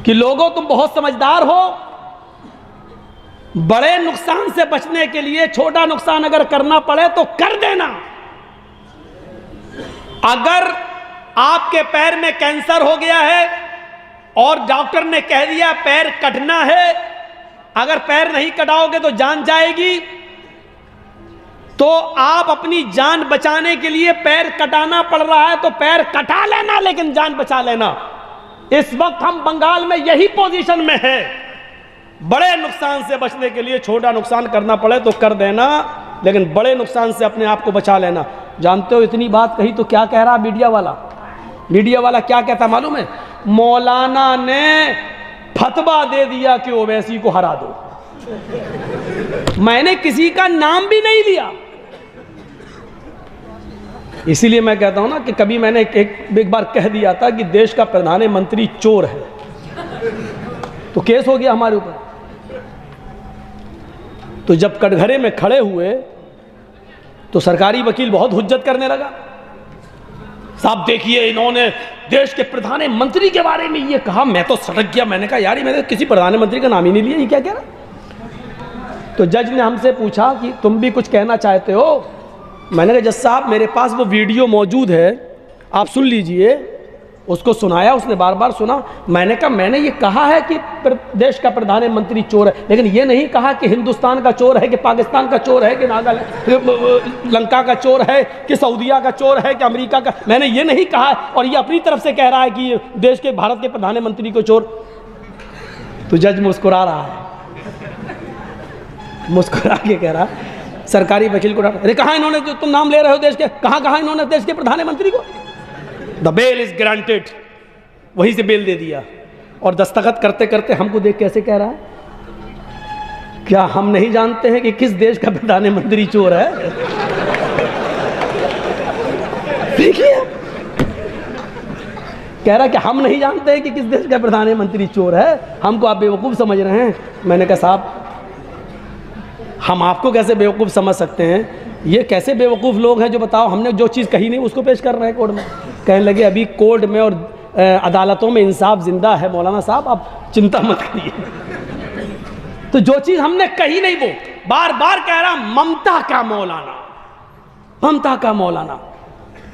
कि लोगों तुम बहुत समझदार हो, बड़े नुकसान से बचने के लिए छोटा नुकसान अगर करना पड़े तो कर देना। अगर आपके पैर में कैंसर हो गया है और डॉक्टर ने कह दिया पैर कटना है, अगर पैर नहीं कटाओगे तो जान जाएगी, तो आप अपनी जान बचाने के लिए पैर कटाना पड़ रहा है तो पैर कटा लेना, लेकिन जान बचा लेना। इस वक्त हम बंगाल में यही पोजीशन में है। बड़े नुकसान से बचने के लिए छोटा नुकसान करना पड़े तो कर देना, लेकिन बड़े नुकसान से अपने आप को बचा लेना। जानते हो इतनी बात कही तो क्या कह रहा मीडिया वाला क्या कहता मालूम है? मौलाना ने फतवा दे दिया कि ओवैसी को हरा दो। मैंने किसी का नाम भी नहीं लिया। इसीलिए मैं कहता हूं ना कि कभी मैंने एक बार कह दिया था कि देश का प्रधानमंत्री चोर है, तो केस हो गया हमारे ऊपर। तो जब कटघरे में खड़े हुए तो सरकारी वकील बहुत हुज्जत करने लगा। साहब देखिए, इन्होंने देश के प्रधानमंत्री के बारे में ये कहा। मैं तो सटक गया। मैंने कहा यार, मैंने किसी प्रधानमंत्री का नाम ही नहीं लिया, ये क्या कह रहा? तो जज ने हमसे पूछा कि तुम भी कुछ कहना चाहते हो? मैंने कहा जज साहब, मेरे पास वो वीडियो मौजूद है, आप सुन लीजिए। उसको सुनाया, उसने बार बार सुना। मैंने कहा मैंने ये कहा है कि देश का प्रधानमंत्री चोर है, लेकिन ये नहीं कहा कि हिंदुस्तान का चोर है, कि पाकिस्तान का चोर है, कि नागालैंड लंका का चोर है, कि सऊदीया का चोर है, कि अमेरिका का। मैंने ये नहीं कहा, और ये अपनी तरफ से कह रहा है कि देश के भारत के प्रधानमंत्री को चोर। तो जज मुस्कुरा रहा है, मुस्कुरा के कह रहा, सरकारी वकील को डांटा, अरे कहाँ इन्होंने, जो तुम नाम ले रहे हो देश के, कहाँ इन्होंने देश के प्रधानमंत्री को? The bail is granted. वहीं से बेल दे दिया, और दस्तखत करते करते हमको देख कैसे कह रहा है, क्या हम नहीं जानते हैं कि किस देश का प्रधानमंत्री चोर है? देखिए, कह रहा कि हम नहीं जानते हैं कि किस देश का प्रधानमंत्री चोर है, हमको आप बेवकूफ़ समझ रहे हैं। मैंने कहा साहब, हम आपको कैसे बेवकूफ़ समझ सकते हैं? ये कैसे बेवकूफ़ लोग हैं जो, बताओ, हमने जो चीज़ कही नहीं उसको पेश कर रहे हैं कोर्ट में। कहने लगे अभी कोर्ट में और अदालतों में इंसाफ जिंदा है मौलाना साहब, आप चिंता मत करिए। तो जो चीज़ हमने कही नहीं वो बार बार कह रहा, ममता का मौलाना, ममता का मौलाना।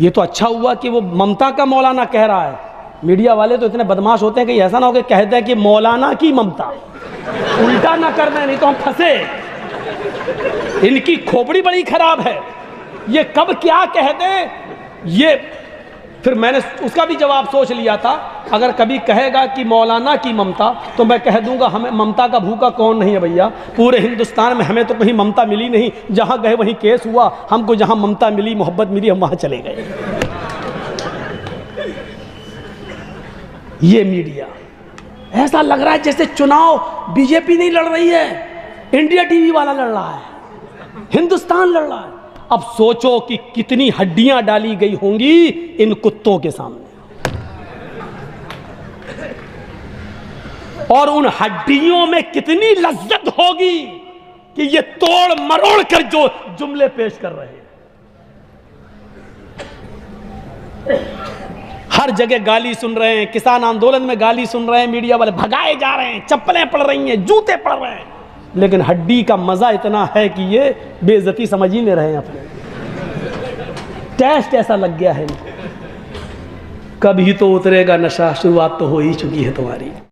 ये तो अच्छा हुआ कि वो ममता का मौलाना कह रहा है। मीडिया वाले तो इतने बदमाश होते हैं कि ऐसा ना हो कि कहते हैं कि मौलाना की ममता, उल्टा ना कर दें, नहीं तो हम फंसे। इनकी खोपड़ी बड़ी खराब है, ये कब क्या कह दें ये। फिर मैंने उसका भी जवाब सोच लिया था, अगर कभी कहेगा कि मौलाना की ममता, तो मैं कह दूंगा हमें ममता का भूखा कौन नहीं है भैया। पूरे हिंदुस्तान में हमें तो कहीं ममता मिली नहीं, जहां गए वहीं केस हुआ। हमको जहां ममता मिली, मोहब्बत मिली, हम वहां चले गए। ये मीडिया ऐसा लग रहा है जैसे चुनाव बीजेपी नहीं लड़ रही है, इंडिया टीवी वाला लड़ रहा है, हिंदुस्तान लड़ रहा है। अब सोचो कि कितनी हड्डियां डाली गई होंगी इन कुत्तों के सामने, और उन हड्डियों में कितनी लज्जत होगी कि ये तोड़ मरोड़ कर जो जुमले पेश कर रहे हैं। हर जगह गाली सुन रहे हैं, किसान आंदोलन में गाली सुन रहे हैं, मीडिया वाले भगाए जा रहे हैं, चप्पलें पड़ रही हैं, जूते पड़ रहे हैं, लेकिन हड्डी का मजा इतना है कि ये बेइज्जती समझ ही नहीं रहे हैं अपने। टेस्ट ऐसा लग गया है, कभी तो उतरेगा नशा, शुरुआत तो हो ही चुकी है तुम्हारी।